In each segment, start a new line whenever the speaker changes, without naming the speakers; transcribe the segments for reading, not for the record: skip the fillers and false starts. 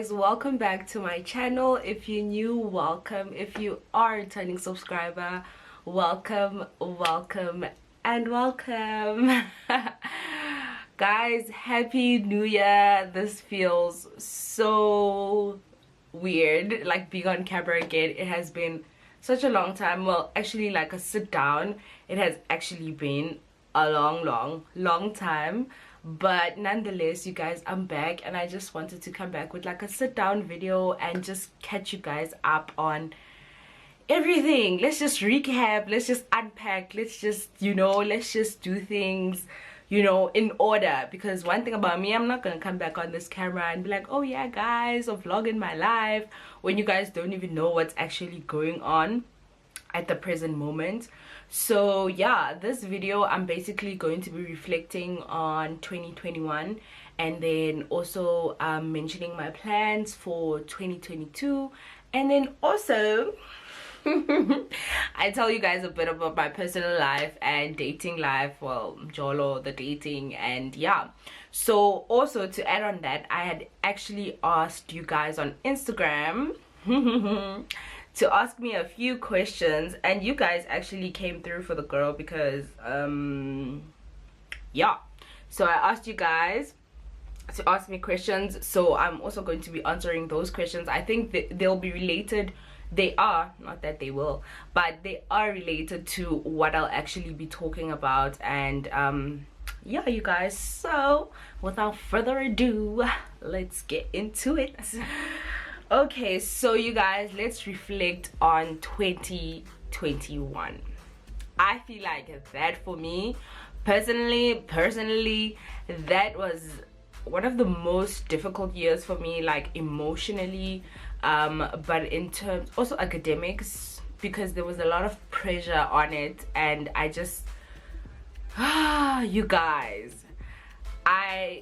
guys, welcome back to my channel. If you're new, welcome. If you are a returning subscriber, welcome, welcome, and welcome. Guys, happy new year. This feels so weird, like being on camera again. It has been such a long time. Well, actually, like a sit down, it has actually been a long time. But nonetheless, you guys, I'm back, and I just wanted to come back with like a sit down video and just catch you guys up on everything. Let's just recap, let's just unpack, let's just, let's just do things, in order. Because one thing about me, I'm not gonna come back on this camera and be like, oh yeah guys, I'm vlogging my life, when you guys don't even know what's actually going on at the present moment. So yeah, this video I'm basically going to be reflecting on 2021, and then also mentioning my plans for 2022, and then also I tell you guys a bit about my personal life and dating life, well, Jolo, the dating, and yeah. So also to add on that, I had actually asked you guys on Instagram to ask me a few questions, and you guys actually came through for the girl because yeah, so I asked you guys to ask me questions, so I'm also going to be answering those questions. I think they'll be related. They are, not that they will, but they are related to what I'll actually be talking about. And yeah, you guys, so without further ado, let's get into it. Okay, so you guys, let's reflect on 2021. I feel like that for me personally, that was one of the most difficult years for me, like emotionally, but in terms also academics, because there was a lot of pressure on it. And I just you guys,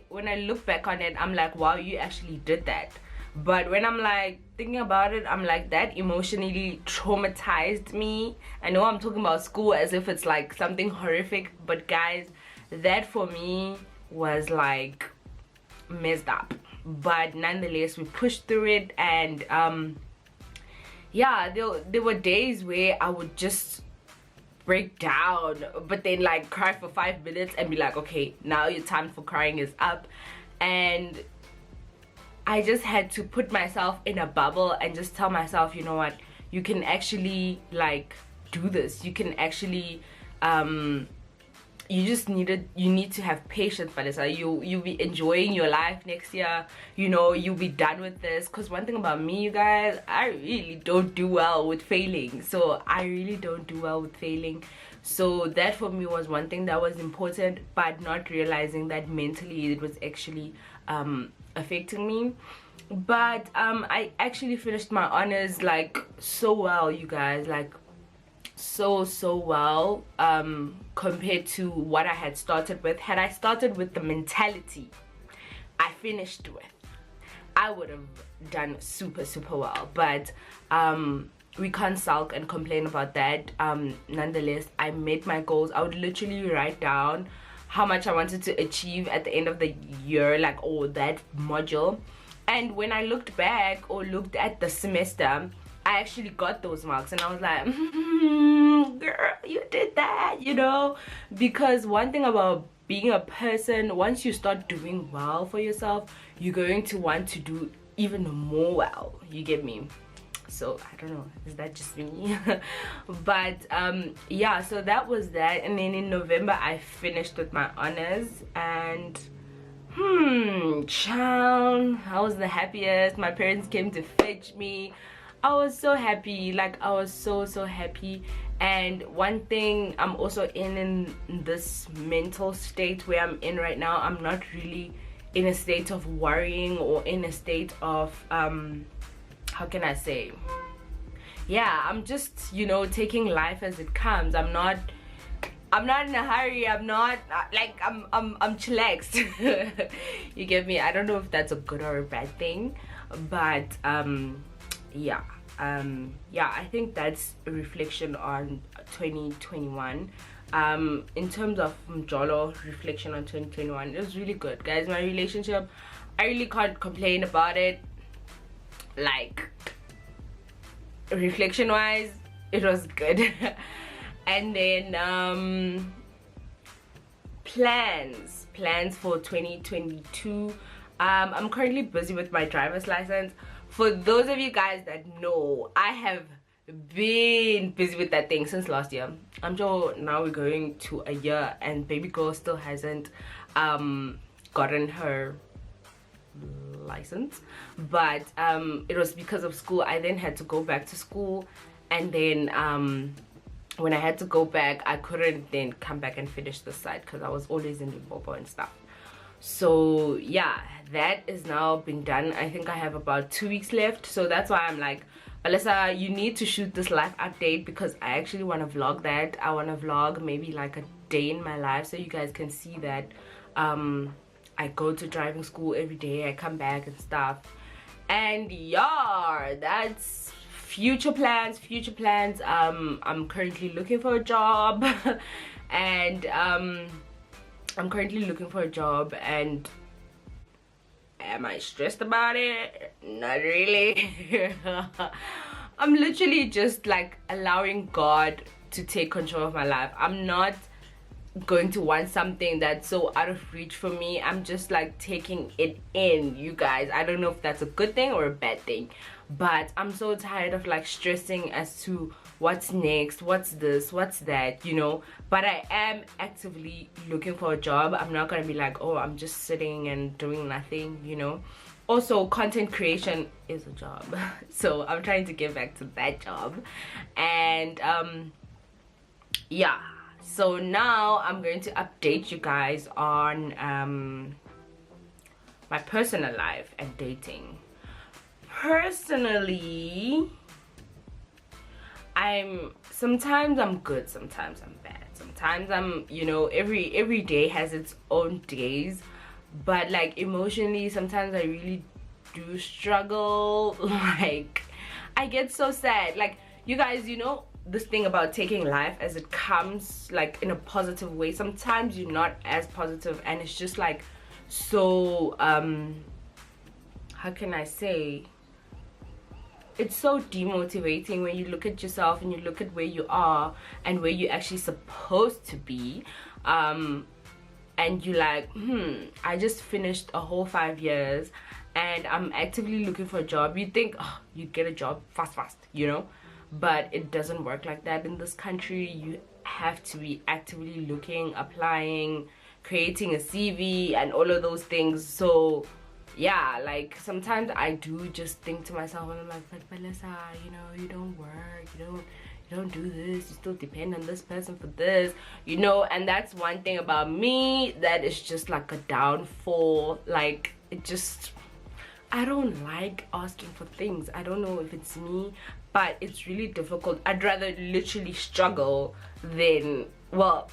when I look back on it, I'm like, wow, you actually did that. But when I'm like thinking about it, I'm like, that emotionally traumatized me. I know I'm talking about school as if it's like something horrific, but guys, that for me was like messed up. But nonetheless, we pushed through it. And yeah, there were days where I would just break down, but then like cry for 5 minutes and be like, okay, now your time for crying is up. And I just had to put myself in a bubble and just tell myself, you know what, you can actually like do this. You can actually you need to have patience, Palesa. You'll be enjoying your life next year, you'll be done with this. Because one thing about me, you guys, I really don't do well with failing. So that for me was one thing that was important, but not realizing that mentally it was actually affecting me. But I actually finished my honors like so well, you guys, like so well, compared to what I had started with. Had I started with the mentality I finished with, I would have done super well. But we can't sulk and complain about that. Nonetheless, I met my goals. I would literally write down how much I wanted to achieve at the end of the year, like, oh, that module. And when I looked back or looked at the semester, I actually got those marks, and I was like, girl, you did that, because one thing about being a person, once you start doing well for yourself, you're going to want to do even more well, you get me? So I don't know, is that just me? But yeah, so that was that. And then in November I finished with my honors, and child, I was the happiest. My parents came to fetch me. I was so happy, like I was so happy. And one thing I'm also in this mental state where I'm in right now, I'm not really in a state of worrying or in a state of how can I say, yeah, I'm just taking life as it comes. I'm not in a hurry. I'm not like I'm chillaxed. You get me? I don't know if that's a good or a bad thing, but yeah, I think that's a reflection on 2021. In terms of Jolo reflection on 2021, it was really good, guys. My relationship, I really can't complain about it. like reflection wise it was good. And then plans for 2022. I'm currently busy with my driver's license. For those of you guys that know, I have been busy with that thing since last year. I'm sure now we're going to a year and baby girl still hasn't gotten her license. But it was because of school. I then had to go back to school, and then when I had to go back, I couldn't then come back and finish the site because I was always in Limpopo and stuff. So yeah, that is now been done. I think I have about 2 weeks left, so that's why I'm like, Palesa, you need to shoot this life update because I actually want to vlog that. I want to vlog maybe like a day in my life so you guys can see that I go to driving school every day, I come back and stuff. And yeah, that's future plans. I'm currently looking for a job and I'm currently looking for a job, and am I stressed about it? Not really. I'm literally just like allowing God to take control of my life. I'm not going to want something that's so out of reach for me. I'm just like taking it in, you guys. I don't know if that's a good thing or a bad thing, but I'm so tired of like stressing as to what's next, what's this, what's that, you know. But I am actively looking for a job. I'm not gonna be like, oh, I'm just sitting and doing nothing, you know. Also, content creation is a job. So I'm trying to get back to that job. And yeah, so now I'm going to update you guys on my personal life and dating. Personally, sometimes I'm good, sometimes I'm bad, sometimes I'm, you know, every day has its own days. But like emotionally, sometimes I really do struggle. Like I get so sad. Like, you guys, you know this thing about taking life as it comes, like in a positive way. Sometimes you're not as positive and it's just like so how can I say, it's so demotivating when you look at yourself and you look at where you are and where you're actually supposed to be, and you're like, I just finished a whole 5 years and I'm actively looking for a job. You think, oh, you get a job fast, you know, but it doesn't work like that in this country. You have to be actively looking, applying, creating a CV and all of those things. So yeah, like sometimes I do just think to myself and I'm like, but Palesa, you know, you don't work, you don't do this, you still depend on this person for this, you know. And that's one thing about me that is just like a downfall. Like, it just, I don't like asking for things. I don't know if it's me, but it's really difficult. I'd rather literally struggle than, well,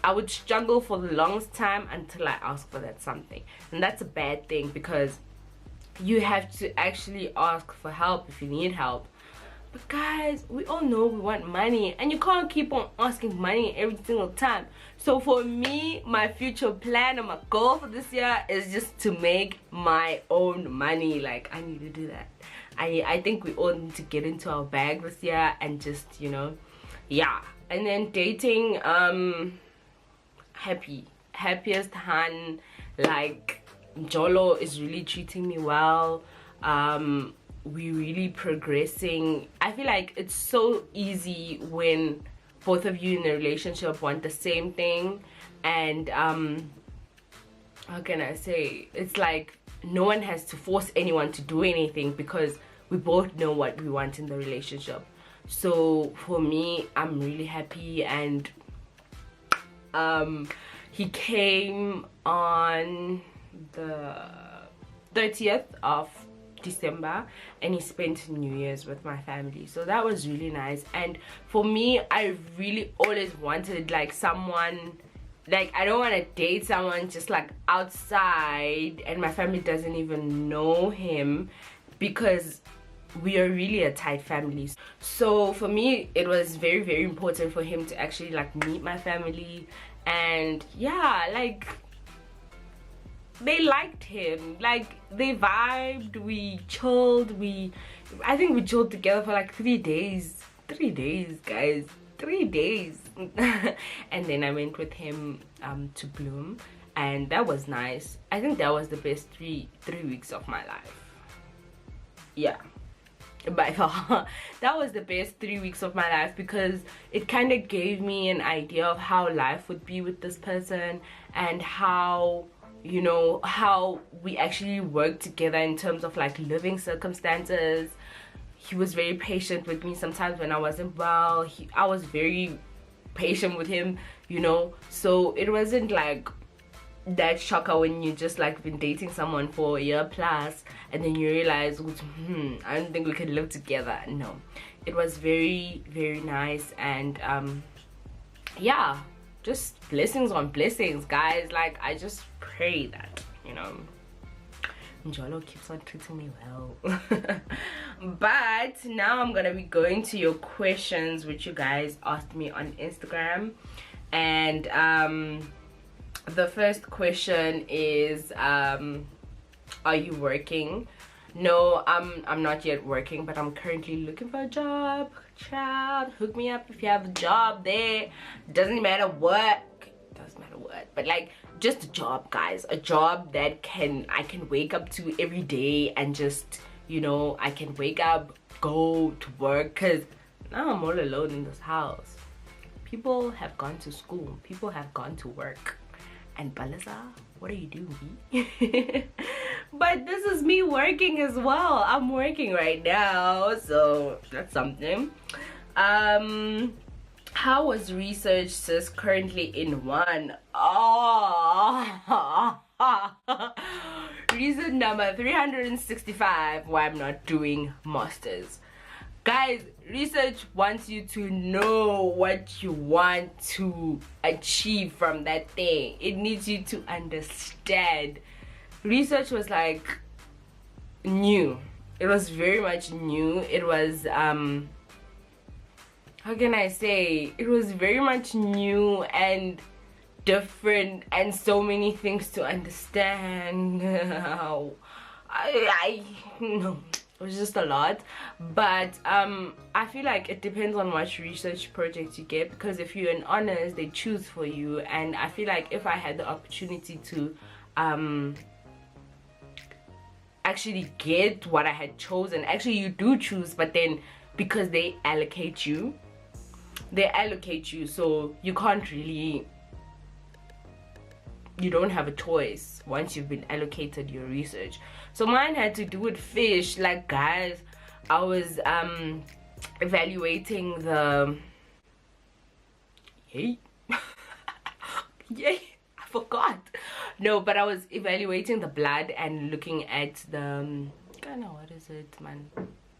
I would struggle for the longest time until I ask for that something. And that's a bad thing because you have to actually ask for help if you need help. But guys, we all know we want money and you can't keep on asking money every single time. So for me, my future plan and my goal for this year is just to make my own money. Like, I need to do that. I think we all need to get into our bag this year and just, you know, yeah. And then dating, happiest Han, like Jolo is really treating me well. We really progressing. I feel like it's so easy when both of you in a relationship want the same thing, and how can I say, it's like no one has to force anyone to do anything because we both know what we want in the relationship. So for me, I'm really happy. And he came on the 30th of December and he spent New Year's with my family, so that was really nice. And for me, I really always wanted like someone, like I don't want to date someone just like outside and my family doesn't even know him, because we are really a tight family. So for me, it was very, very important for him to actually like meet my family. And yeah, like they liked him. Like, they vibed, we chilled, I think we chilled together for like 3 days. 3 days, guys. 3 days. And then I went with him to Bloom, and that was nice. I think that was the best three weeks of my life. Yeah, by far. That was the best 3 weeks of my life, because it kind of gave me an idea of how life would be with this person, and how, you know, how we actually work together in terms of like living circumstances. He was very patient with me sometimes when I wasn't well. I was very patient with him, you know. So it wasn't like that shocker when you just like been dating someone for a year plus and then you realize, I don't think we can live together. No, it was very, very nice. And yeah, just blessings on blessings, guys. Like, I just pray that, you know, Njolo keeps on treating me well. But now I'm gonna be going to your questions, which you guys asked me on Instagram. And the first question is, are you working? No, I'm not yet working, but I'm currently looking for a job. Child, hook me up if you have a job there. Doesn't matter what. Doesn't matter what, but like, just a job, guys. A job that I can wake up to every day, and just, you know, I can wake up, go to work, because now I'm all alone in this house. People have gone to school, people have gone to work, and Palesa, what are you doing? But this is me working as well. I'm working right now, so that's something. How was research, sis? Currently in one. Oh. Reason number 365 why I'm not doing masters. Guys, research wants you to know what you want to achieve from that thing. It needs you to understand. Research was like new. It was very much new. It was how can I say, it was very much new and different, and so many things to understand. I no, it was just a lot. But I feel like it depends on what research project you get, because if you're in honors, they choose for you. And I feel like if I had the opportunity to actually get what I had chosen, actually you do choose, but then because they allocate you, so you can't really, you don't have a choice once you've been allocated your research. So mine had to do with fish. Like, guys, I was evaluating the yay I forgot. No, but I was evaluating the blood and looking at the what is it, man,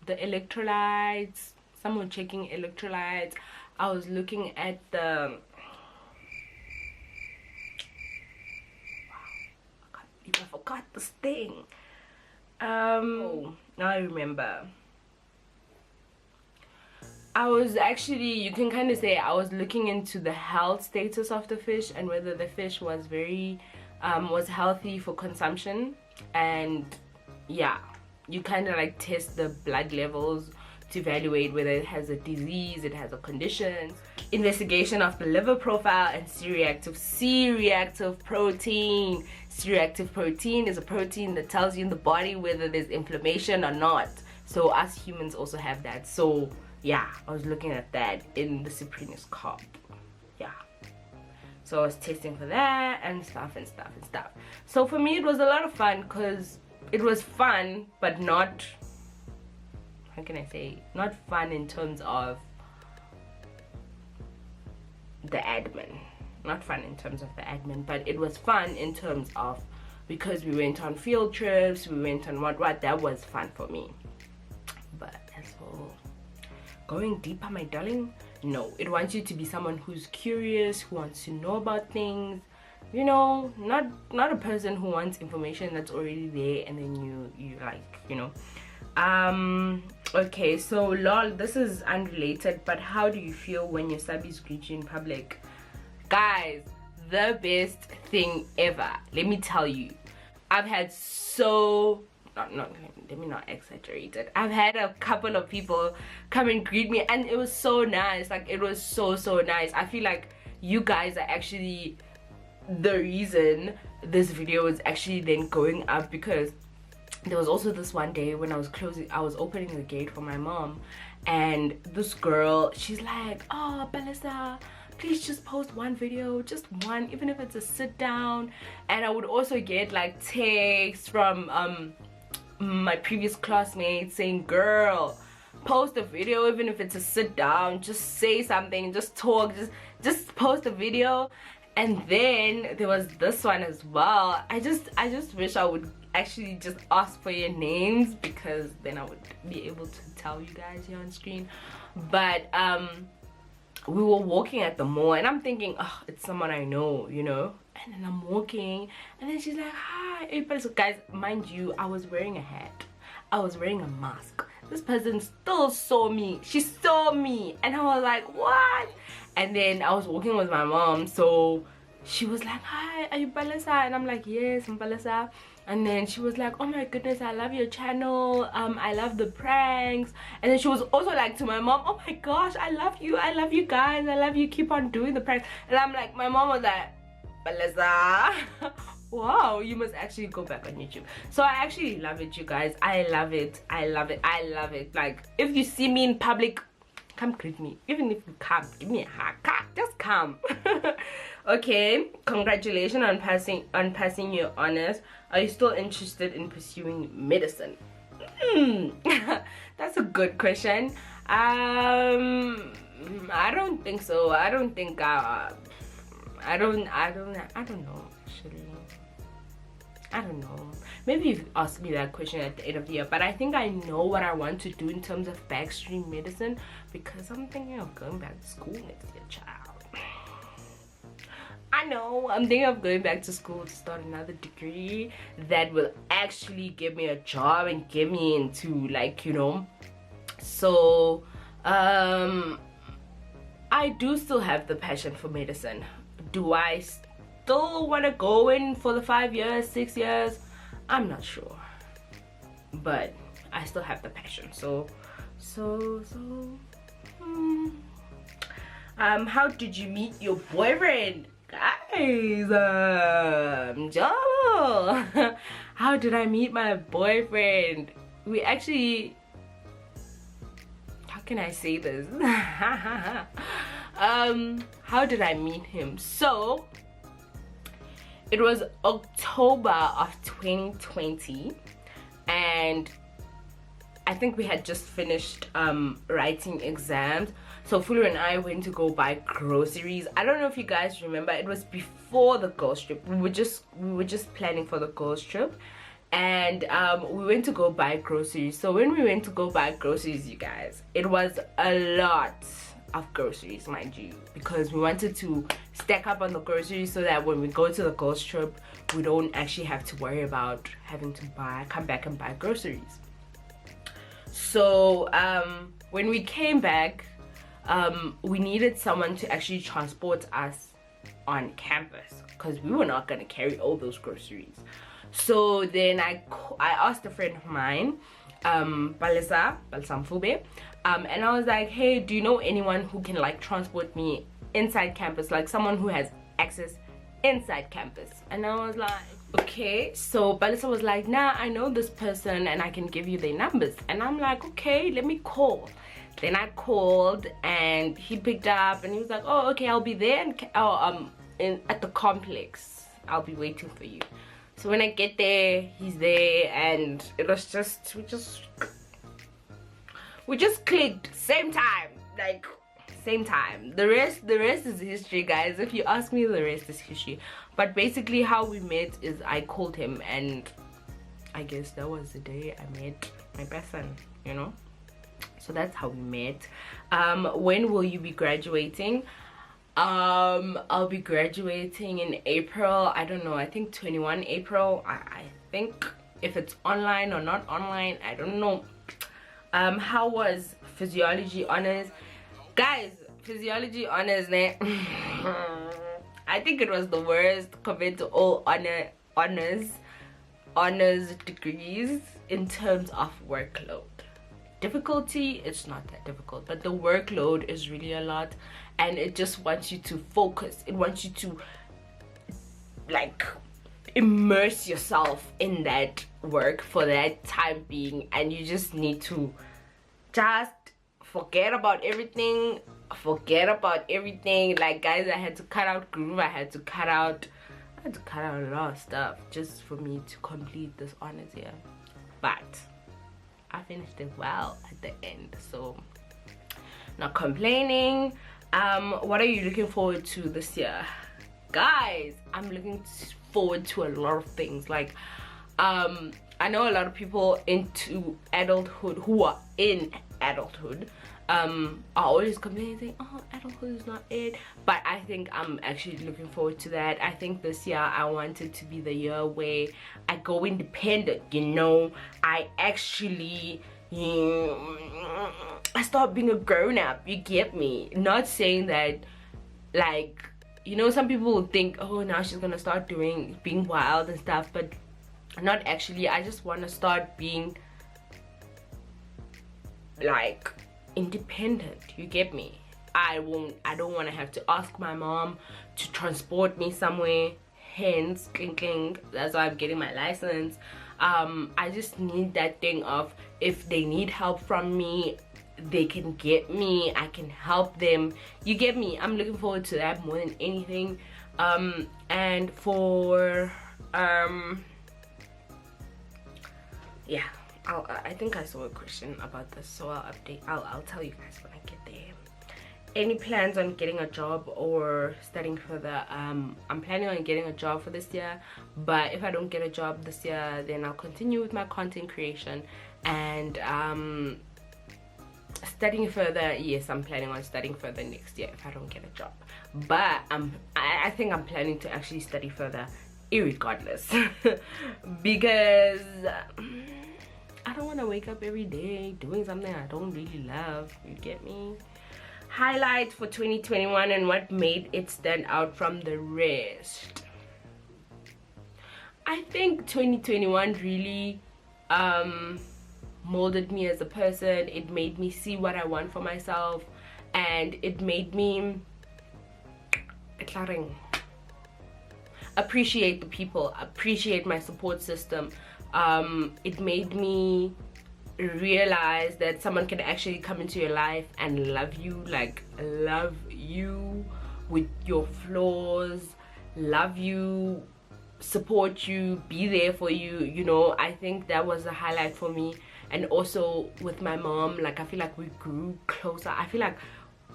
the electrolytes. Someone checking electrolytes. I was looking at the I forgot this thing. Oh, now I remember. I was actually, you can kind of say, I was looking into the health status of the fish and whether the fish was very was healthy for consumption. And yeah, you kind of like test the blood levels to evaluate whether it has a disease, it has a condition. Investigation of the liver profile and C-reactive protein. C-reactive protein is a protein that tells you in the body whether there's inflammation or not. So us humans also have that. So yeah, I was looking at that in the Cyprinus carp. Yeah. So I was testing for that and stuff. So for me it was a lot of fun, because it was fun, but not, how can I say, not fun in terms of the admin. Not fun in terms of the admin, but it was fun in terms of, because we went on field trips, we went on what, that was fun for me. But as for going deeper, my darling, no, it wants you to be someone who's curious, who wants to know about things, you know, not a person who wants information that's already there and then you like, you know. Okay, so lol, this is unrelated, but how do you feel when your subbies greet you in public? Guys, the best thing ever, let me tell you. I've had let me not exaggerate it. I've had a couple of people come and greet me, and it was so nice. Like, it was so nice. I feel like you guys are actually the reason this video is actually then going up, because there was also this one day when I was opening the gate for my mom, and this girl, she's like, oh, Palesa, please just post one video, just one, even if it's a sit down. And I would also get like texts from my previous classmates saying, girl, post a video, even if it's a sit down, just say something, just talk, just post a video. And then there was this one as well. I just wish I would actually just ask for your names, because then I would be able to tell you guys here on screen. But we were walking at the mall, and I'm thinking, oh, it's someone I know, you know. And then I'm walking, and then she's like, hi, everybody. So guys, mind you, I was wearing a hat, I was wearing a mask. This person still saw me. She saw me, and I was like, what? And then I was walking with my mom, so she was like, hi, are you Palesa? And I'm like, yes, I'm Palesa. And then she was like, oh my goodness, I love your channel, I love the pranks. And then she was also like to my mom, oh my gosh, I love you guys, I love you, keep on doing the pranks. And I'm like, my mom was like, Palesa, wow, you must actually go back on YouTube. So I actually love it, you guys. I love it. Like, if you see me in public, come greet me. Even if you can't, give me a hug, just come. Okay, congratulations on passing your honors. Are you still interested in pursuing medicine? That's a good question. I don't think so. I don't know, actually. I don't know. Maybe you could ask me that question at the end of the year. But I think I know what I want to do in terms of backstream medicine, because I'm thinking of going back to school next year, child. I know, I'm thinking of going back to school to start another degree that will actually give me a job and get me into, like, you know. So I do still have the passion for medicine. Do I still want to go in for the 5 years, 6 years? I'm not sure, but I still have the passion. How did you meet your boyfriend? Guys, Jalo. How did I meet my boyfriend? We actually, how can I say this? How did I meet him? So it was October of 2020, and I think we had just finished writing exams. So Fulu and I went to go buy groceries. I don't know if you guys remember, it was before the girls trip. We were just planning for the girls trip, and we went to go buy groceries. So when we went to go buy groceries, you guys, it was a lot of groceries, mind you, because we wanted to stack up on the groceries so that when we go to the girls trip, we don't actually have to worry about having to come back and buy groceries. So when we came back, we needed someone to actually transport us on campus, because we were not going to carry all those groceries. So then I asked a friend of mine, Palesa Mfube, and I was like, hey, do you know anyone who can like transport me inside campus, like someone who has access inside campus? And I was like, okay. So Palesa was like, nah, I know this person and I can give you their numbers. And I'm like, okay, let me call. Then I called and he picked up and he was like, oh, okay, I'll be there at the complex. I'll be waiting for you. So when I get there, he's there, and it was just, we just clicked, same time, like same time. The rest is history, guys. If you ask me, the rest is history. But basically how we met is I called him, and I guess that was the day I met my person, you know. So that's how we met. When will you be graduating? I'll be graduating in April. I don't know, I think 21 April. I think, if it's online or not online, I don't know. How was physiology honors? Guys, physiology honors, I think it was the worst compared to all honors. honors degrees in terms of workload. Difficulty, it's not that difficult, but the workload is really a lot, and it just wants you to focus. It wants you to like immerse yourself in that work for that time being, and you just need to just forget about everything. Like, guys, I had to cut out groove, I had to cut out a lot of stuff just for me to complete this honors year, but I finished it well at the end, so not complaining. What are you looking forward to this year? Guys, I'm looking forward to a lot of things. Like, I know a lot of people into adulthood, who are in adulthood, are always complaining, saying, oh, adulthood is not it. But I think I'm actually looking forward to that. I think this year I want it to be the year where I go independent, you know. I actually, I start being a grown-up, you get me? Not saying that, like, you know, some people will think, oh, now she's gonna start being wild and stuff, but not actually. I just want to start being like independent, you get me? I don't want to have to ask my mom to transport me somewhere, hence cling, that's why I'm getting my license. I just need that thing of, if they need help from me, they can get me, I can help them, you get me? I'm looking forward to that more than anything. And for yeah, I think I saw a question about this, so I'll tell you guys when I get there. Any plans on getting a job or studying further? I'm planning on getting a job for this year, but if I don't get a job this year, then I'll continue with my content creation. And studying further, yes, I'm planning on studying further next year if I don't get a job. But I think I'm planning to actually study further irregardless because I don't want to wake up every day doing something I don't really love, you get me? Highlights for 2021 and what made it stand out from the rest. I think 2021 really molded me as a person. It made me see what I want for myself, and it made me appreciate the people, appreciate my support system. It made me realize that someone can actually come into your life and love you, like love you with your flaws, love you, support you, be there for you, you know. I think that was a highlight for me. And also with my mom, like, I feel like we grew closer. I feel like,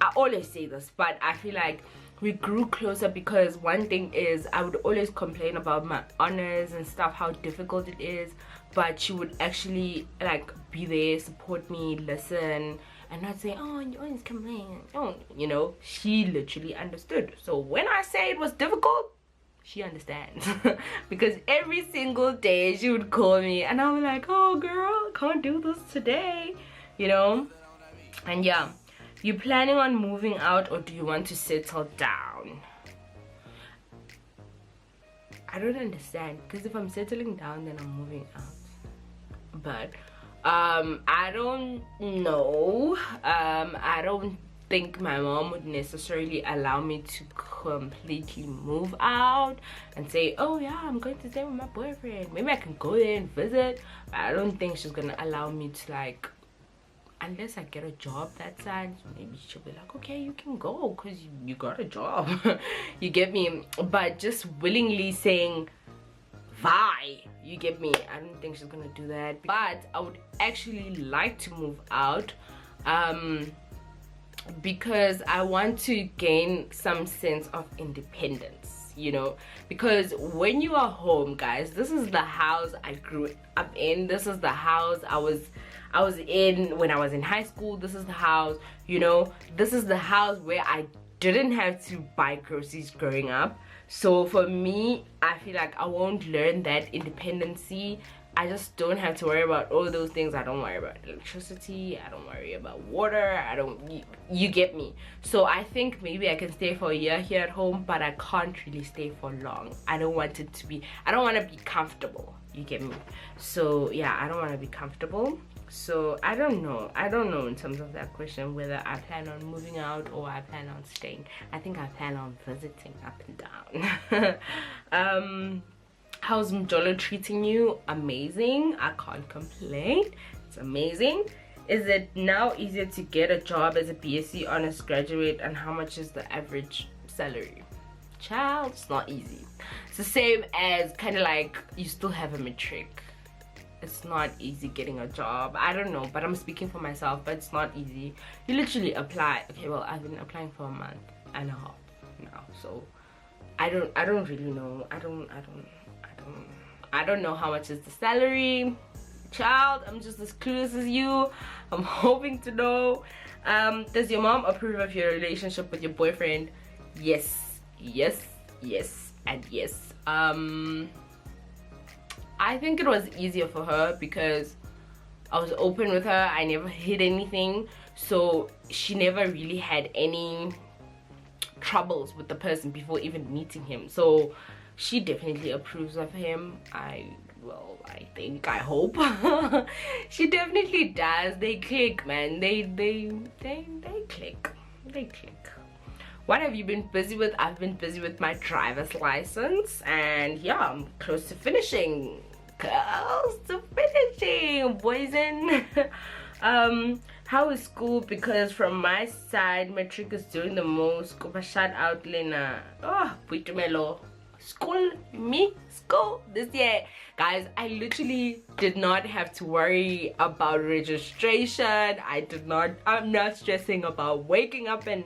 I always say this, but I feel like we grew closer because one thing is, I would always complain about my honors and stuff, how difficult it is, but she would actually like be there, support me, listen, and not say, oh, you always complain, oh, you know. She literally understood. So when I say it was difficult, she understands. Because every single day she would call me and I was like, oh girl, can't do this today, you know. And yeah, you planning on moving out or do you want to settle down? I don't understand, because if I'm settling down then I'm moving out. But I don't know. I don't think my mom would necessarily allow me to completely move out and say, oh yeah, I'm going to stay with my boyfriend. Maybe I can go there and visit, but I don't think she's gonna allow me to, like, unless I get a job that side. Maybe she'll be like, okay, you can go because you got a job. You get me? But just willingly saying bye, you get me? I don't think she's gonna do that. But I would actually like to move out because I want to gain some sense of independence, you know. Because when you are home, guys, this is the house I grew up in. This is the house I was in when I was in high school. This is the house, you know, this is the house where I didn't have to buy groceries growing up. So for me, I feel like I won't learn that independency I just don't have to worry about all those things. I don't worry about electricity, I don't worry about water, I don't, you get me. So I think maybe I can stay for a year here at home, but I can't really stay for long. I don't want it to be, I don't want to be comfortable, you get me. So yeah, I don't want to be comfortable. So I don't know in terms of that question whether I plan on moving out or I plan on staying. I think I plan on visiting up and down. How's Mjolo treating you? Amazing. I can't complain. It's amazing. Is it now easier to get a job as a BSc honors graduate, and how much is the average salary? Child, it's not easy. It's the same as kind of like you still have a matric. It's not easy getting a job. I don't know, but I'm speaking for myself, but it's not easy. You literally apply. Okay, well, I've been applying for a month and a half now, so I don't really know. I don't know how much is the salary. Child, I'm just as clueless as you. I'm hoping to know. Does your mom approve of your relationship with your boyfriend? Yes, yes, yes, and yes. I think it was easier for her because I was open with her. I never hid anything, so she never really had any troubles with the person before even meeting him. So she definitely approves of him. I hope she definitely does. They click, man. They click. What have you been busy with? I've been busy with my driver's license, and yeah, I'm close to finishing. Boys in. How is school? Because from my side, matric is doing the most. Shout out Lena. Oh, Puitumelo. School this year, guys. I literally did not have to worry about registration. I'm not stressing about waking up and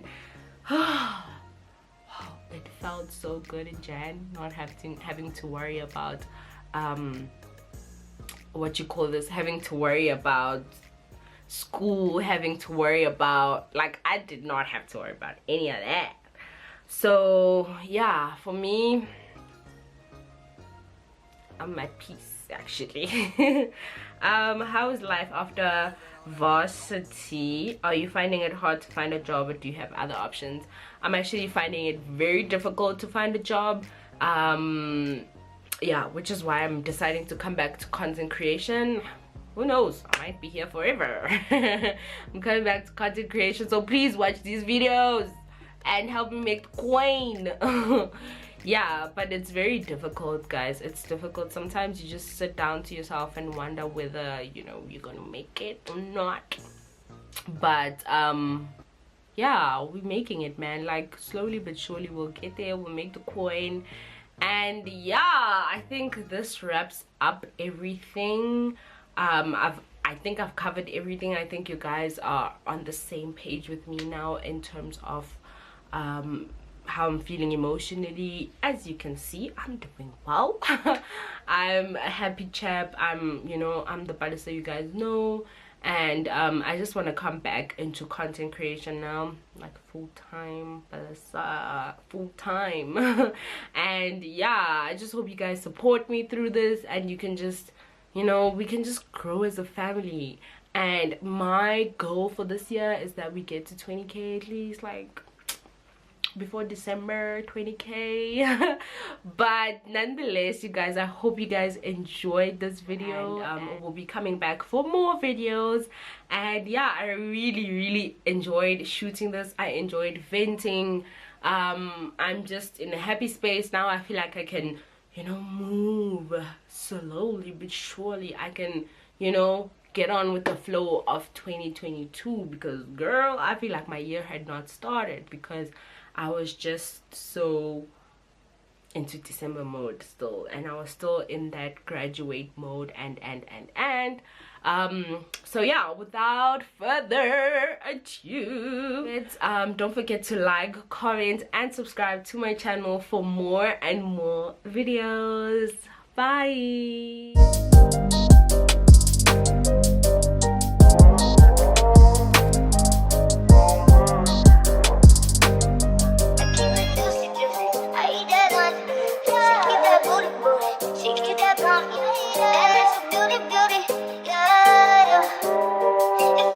wow, it felt so good in Jan, not having to worry about having to worry about school, having to worry about, like, I did not have to worry about any of that. So yeah, for me, I'm at peace actually. How is life after varsity? Are you finding it hard to find a job, or do you have other options? I'm actually finding it very difficult to find a job. Yeah, which is why I'm deciding to come back to content creation. Who knows, I might be here forever. I'm coming back to content creation, so please watch these videos and help me make the coin. Yeah, but it's very difficult, guys. It's difficult. Sometimes you just sit down to yourself and wonder whether, you know, you're gonna make it or not. But yeah, we're making it, man. Like, slowly but surely we'll get there. We'll make the coin. And yeah, I think this wraps up everything. I think I've covered everything. I think you guys are on the same page with me now in terms of how I'm feeling emotionally. As you can see, I'm doing well. I'm a happy chap. I'm the Palesa you guys know, and I just want to come back into content creation now, like full-time, Palesa, full-time. And yeah, I just hope you guys support me through this, and you can just, we can just grow as a family. And my goal for this year is that we get to 20k at least, like before December, 20k. But nonetheless, you guys, I hope you guys enjoyed this video. And we'll be coming back for more videos. And yeah, I really enjoyed shooting this. I enjoyed venting. I'm just in a happy space now. I feel like I can, move slowly but surely. I can, get on with the flow of 2022, because girl, I feel like my year had not started because I was just so into December mode still, and I was still in that graduate mode, and so yeah, without further ado, don't forget to like, comment, and subscribe to my channel for more and more videos. Bye.